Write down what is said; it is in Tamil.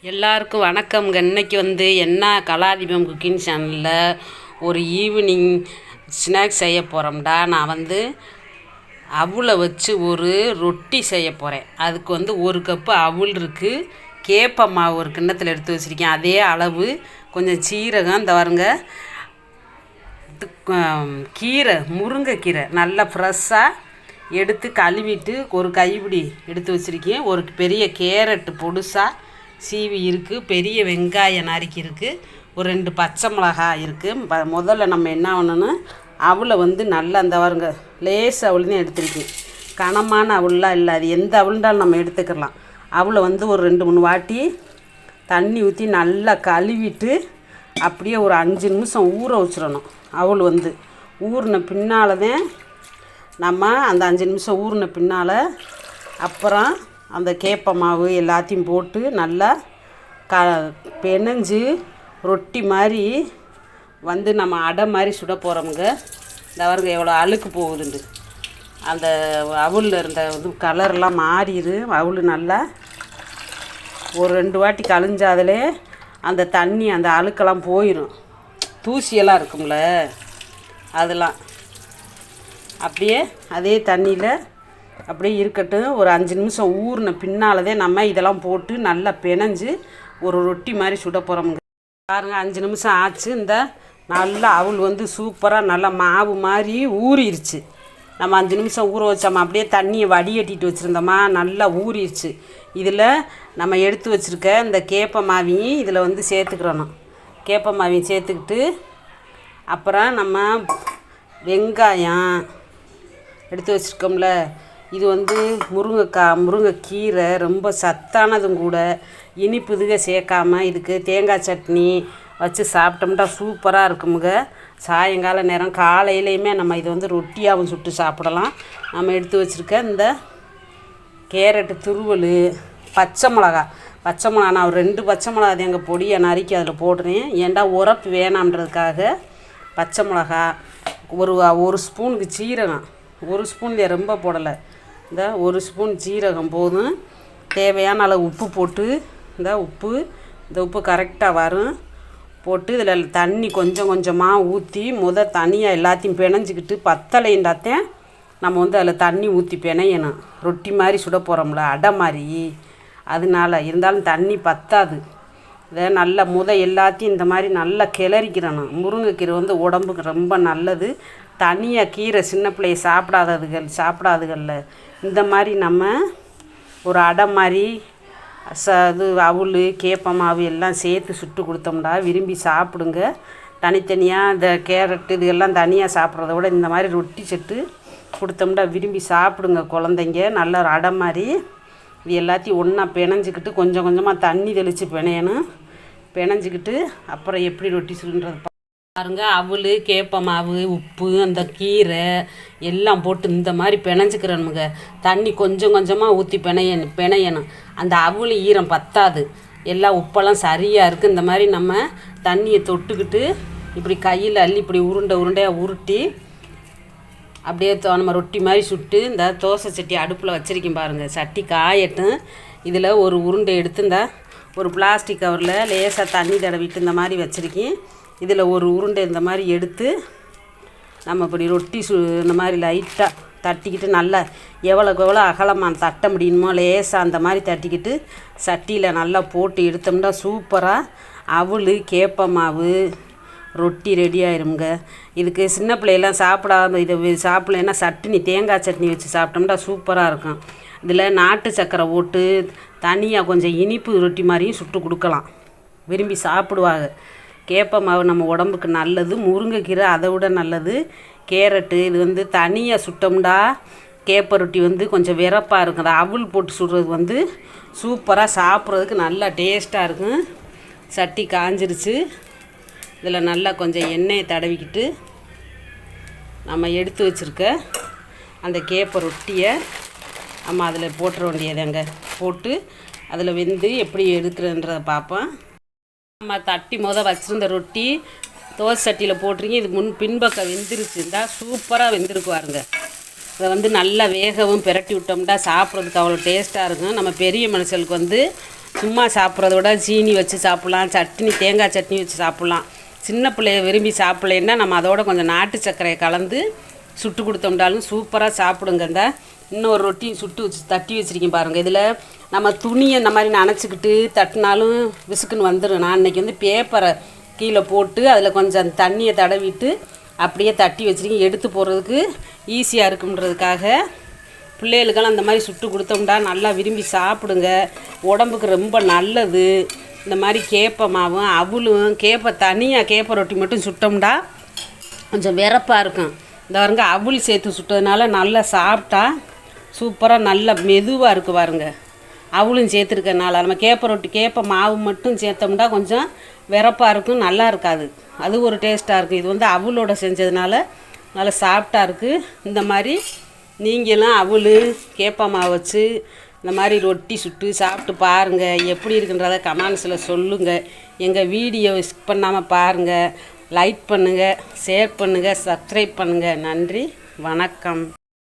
எல்லாருக்கும் வணக்கம்ங்க. இன்றைக்கி என்ன கலாதீபம் குக்கிங் சேனலில் ஒரு ஈவினிங் ஸ்நாக்ஸ் செய்ய போகிறோம்டா. நான் அவுளை வச்சு ஒரு ரொட்டி செய்ய போகிறேன். அதுக்கு ஒரு கப்பு அவுள் இருக்குது, கேப்ப மாவு ஒரு கிண்ணத்தில் எடுத்து வச்சுருக்கேன், அதே அளவு கொஞ்சம் சீரகம், இந்த வருங்க கீரை, முருங்கைக்கீரை நல்லா ஃப்ரெஷ்ஷாக எடுத்து கழுவிட்டு ஒரு கைப்பிடி எடுத்து வச்சுருக்கேன். ஒரு பெரிய கேரட்டு பொடுசாக சீவி இருக்குது, பெரிய வெங்காயம் நறுக்கி இருக்குது, ஒரு 2 பச்சை மிளகாய் இருக்குது. முதல்ல நம்ம என்ன பண்ணணும், அவளை நல்லா அந்த வருங்க லேஸ் அவள் தான் எடுத்துருக்கேன், கனமான அவள்லாம் இல்லை, அது எந்த அவளுண்டாலும் நம்ம எடுத்துக்கலாம். அவளை ஒரு 2-3 வாட்டி தண்ணி ஊற்றி நல்லா கழுவிட்டு அப்படியே ஒரு 5 நிமிஷம் ஊற வச்சிடணும். அவள் ஊறின பின்னால் தான் நம்ம அந்த 5 நிமிஷம் ஊறின பின்னால் அப்புறம் அந்த கேப்ப மாவு எல்லாத்தையும் போட்டு நல்லா பெனஞ்சு ரொட்டி மாதிரி நம்ம அடை மாதிரி சுட போகிறோமுங்க. இந்த அவருங்க எவ்வளோ அழுக்கு போகுதுண்டு, அந்த அவுளில் இருந்த கலர்லாம் மாறிடு. அவுள் நல்லா ஒரு 2 வாட்டி கழிஞ்சாதிலே அந்த தண்ணி அந்த அழுக்கெல்லாம் போயிடும், தூசியெல்லாம் இருக்கும்ல அதெல்லாம் அப்படியே அதே தண்ணியில் அப்படியே இருக்கட்டும். ஒரு 5 நிமிஷம் ஊறின பின்னால்தான் நம்ம இதெல்லாம் போட்டு நல்லா பெனஞ்சு ஒரு ரொட்டி மாதிரி சுட போகிறோமுங்க. பாருங்கள், 5 நிமிஷம் ஆச்சு. இந்த நல்லா அவள் சூப்பராக நல்லா மாவு மாதிரி ஊறிடுச்சு. நம்ம 5 நிமிஷம் ஊற வச்சோம்மா, அப்படியே தண்ணியை வடிகட்டிட்டு வச்சுருந்தோமா, நல்லா ஊறிடுச்சு. இதில் நம்ம எடுத்து வச்சுருக்க இந்த கேப்ப மாவையும் இதில் சேர்த்துக்கிறணும். கேப்ப மாவையும் சேர்த்துக்கிட்டு அப்புறம் நம்ம வெங்காயம் எடுத்து வச்சுருக்கோம்ல, இது முருங்கைக்கீரை ரொம்ப சத்தானதும் கூட, இனிப்புதுக சேர்க்காமல் இதுக்கு தேங்காய் சட்னி வச்சு சாப்பிட்டோம்னா சூப்பராக இருக்குமுங்க. சாயங்கால நேரம் காலையிலையுமே நம்ம இது ரொட்டியாகவும் சுட்டு சாப்பிடலாம். நம்ம எடுத்து வச்சுருக்க இந்த கேரட்டு துருவல், பச்சை மிளகா நான் ஒரு 2 பச்சை மிளகா அது எங்கள் பொடியை நறுக்கி அதில் போடுறேன், ஏன்டா உரப்பு வேணான்றதுக்காக. பச்சை மிளகா, ஒரு ஸ்பூனுக்கு சீரகம், 1 ஸ்பூன் ரொம்ப போடலை, இந்த 1 ஸ்பூன் சீரகம் போதும். தேவையான அளவு உப்பு போட்டு இந்த உப்பு கரெக்டாக வரும் போட்டு இதில் தண்ணி கொஞ்சம் கொஞ்சமாக ஊற்றி தனியாக எல்லாத்தையும் பிணைஞ்சிக்கிட்டு பத்தலைண்டாத்தேன் நம்ம அதில் தண்ணி ஊற்றி பிணையணும். ரொட்டி மாதிரி சுட போகிறோம்ல, அடை மாதிரி, அதனால இருந்தாலும் தண்ணி பத்தாது. இதை நல்லா எல்லாத்தையும் இந்த மாதிரி நல்லா கிளறிக்கிறணும். முருங்கைக்கீரை உடம்புக்கு ரொம்ப நல்லது. தனியாக கீரை சின்ன பிள்ளைய சாப்பிடாதுகள்ல இந்த மாதிரி நம்ம ஒரு அடை மாதிரி அவுள் கேப்ப மாவு எல்லாம் சேர்த்து சுட்டு கொடுத்தோம்டா விரும்பி சாப்பிடுங்க. தனித்தனியாக இந்த கேரட்டு இதெல்லாம் தனியாக சாப்பிட்றத விட இந்த மாதிரி ரொட்டி சுட்டு கொடுத்தோம்டா விரும்பி சாப்பிடுங்க குழந்தைங்க. நல்ல ஒரு அடை மாதிரி இது எல்லாத்தையும் ஒன்றா பிணைஞ்சிக்கிட்டு கொஞ்சம் கொஞ்சமாக தண்ணி தெளித்து பிணைஞ்சிக்கிட்டு அப்புறம் எப்படி ரொட்டி சுடுன்றது பாருங்க. அவள் கேப்ப மாவு உப்பு அந்த கீரை எல்லாம் போட்டு இந்த மாதிரி பிணைஞ்சிக்கிறணுங்க. தண்ணி கொஞ்சம் கொஞ்சமாக ஊற்றி பிணையணும். அந்த அவள் ஈரம் பத்தாது, எல்லாம் உப்பெல்லாம் சரியாக இருக்குது. இந்த மாதிரி நம்ம தண்ணியை தொட்டுக்கிட்டு இப்படி கையில் அள்ளி இப்படி உருண்டையாக உருட்டி அப்படியே நம்ம ரொட்டி மாதிரி சுட்டு இந்த தோசை சட்டி அடுப்பில் வச்சுருக்கேன் பாருங்கள். சட்டி காயட்டும். இதில் ஒரு உருண்டை எடுத்து ஒரு பிளாஸ்டிக் கவரில் லேசாக தண்ணி தடவிட்டு இந்த மாதிரி வச்சுருக்கேன். இதில் ஒரு உருண்டை இந்த மாதிரி எடுத்து நம்ம இப்படி ரொட்டி இந்த மாதிரி லைட்டாக தட்டிக்கிட்டு நல்லா எவ்வளோக்கு எவ்வளோ அகலமாக தட்ட முடியுமோ லேசாக அந்த மாதிரி தட்டிக்கிட்டு சட்டியில் நல்லா போட்டு எடுத்தோம்னா சூப்பராக அவள் கேப்ப மாவு ரொட்டி ரெடி ஆயிருங்க. இதுக்கு சின்ன பிள்ளையெல்லாம் சாப்பிடாம இதை சாப்பிட்லன்னா சட்னி, தேங்காய் சட்னி வச்சு சாப்பிட்டோம்னா சூப்பராக இருக்கும். இதில் நாட்டு சக்கரை போட்டு தனியாக கொஞ்சம் இனிப்பு ரொட்டி மாதிரியும் சுட்டு கொடுக்கலாம், விரும்பி சாப்பிடுவாங்க. கேப்ப மாவு நம்ம உடம்புக்கு நல்லது, முருங்கைக்கீரை அதை விட நல்லது. கேரட்டு இது தனியாக சுட்டோம்டா கேப்ப ரொட்டி கொஞ்சம் விறப்பாக இருக்கும். அவள் போட்டு சுடுறது சூப்பராக சாப்பிட்றதுக்கு நல்லா டேஸ்ட்டாக இருக்கும். சட்டி காஞ்சிருச்சு. இதில் நல்லா கொஞ்சம் எண்ணெயை தடவிக்கிட்டு நம்ம எடுத்து வச்சுருக்க அந்த கேப்ப ரொட்டியை நம்ம அதில் போட்டுற வேண்டியதாங்க. போட்டு அதில் எப்படி எடுக்கிறன்றதை பார்ப்போம். நம்ம தட்டி வச்சுருந்த ரொட்டி தோசை சட்டியில் போட்டிருக்கீங்க. இது பின்பக்கம் வெந்துருச்சு, இருந்தால் சூப்பராக வெந்திருக்கு பாருங்க. இதை நல்லா வேகவும் பிரட்டி விட்டோம்னா சாப்பிட்றதுக்கு அவ்வளோ டேஸ்ட்டாக இருக்கும். நம்ம பெரிய மனுஷங்களுக்கு சும்மா சாப்பிட்றத விட சீனி வச்சு சாப்பிட்லாம், சட்னி தேங்காய் சட்னி வச்சு சாப்பிட்லாம். சின்ன பிள்ளைய விரும்பி சாப்பிட்லேன்னா நம்ம அதோட கொஞ்சம் நாட்டு சர்க்கரையை கலந்து சுட்டு கொடுத்தோம்னாலும் சூப்பராக சாப்பிடுங்க. இன்னொரு ரொட்டி சுட்டு வச்சு தட்டி வச்சுருக்கேன் பாருங்கள். இதில் நம்ம துணியை இந்த மாதிரி நனைச்சிக்கிட்டு தட்டினாலும் விசுக்குன்னு வந்துடும். நான் இன்றைக்கி பேப்பரை கீழே போட்டு அதில் கொஞ்சம் தண்ணியை தடவிட்டு அப்படியே தட்டி வச்சுருக்கேன். எடுத்து போடுறதுக்கு ஈஸியாக இருக்குன்றதுக்காக பிள்ளைகளுக்கெல்லாம் அந்த மாதிரி சுட்டு கொடுத்தோம்னா நல்லா விரும்பி சாப்பிடுங்க. உடம்புக்கு ரொம்ப நல்லது. இந்த மாதிரி கேப்பை மாவும் அவலும் தனியாக கேப்பை ரொட்டி மட்டும் சுட்டோம்னா கொஞ்சம் விறப்பாக இருக்கும். இந்த பாருங்க அவல் சேர்த்து சுட்டதுனால நல்லா சாப்பிட்டா சூப்பராக நல்லா மெதுவாக இருக்குது பாருங்க. அவளும் சேர்த்துருக்கனால நம்ம கேப்பை மாவு மட்டும் சேர்த்தோம்னா கொஞ்சம் விறப்பாக இருக்கும், நல்லா இருக்காது. அது ஒரு டேஸ்ட்டாக இருக்குது. இது அவலோட செஞ்சதுனால நல்லா சாஃப்டாக இருக்குது. இந்த மாதிரி நீங்களும் அவல் கேப்பை மாவு வச்சு இந்த மாதிரி ரொட்டி சுட்டு சாப்பிட்டு பாருங்கள். எப்படி இருக்குன்றத கமெண்ட்ஸில் சொல்லுங்கள். எங்கள் வீடியோ ஸ்கிப் பண்ணாமல் பாருங்கள். லைக் பண்ணுங்கள், ஷேர் பண்ணுங்கள், சப்ஸ்கிரைப் பண்ணுங்கள். நன்றி, வணக்கம்.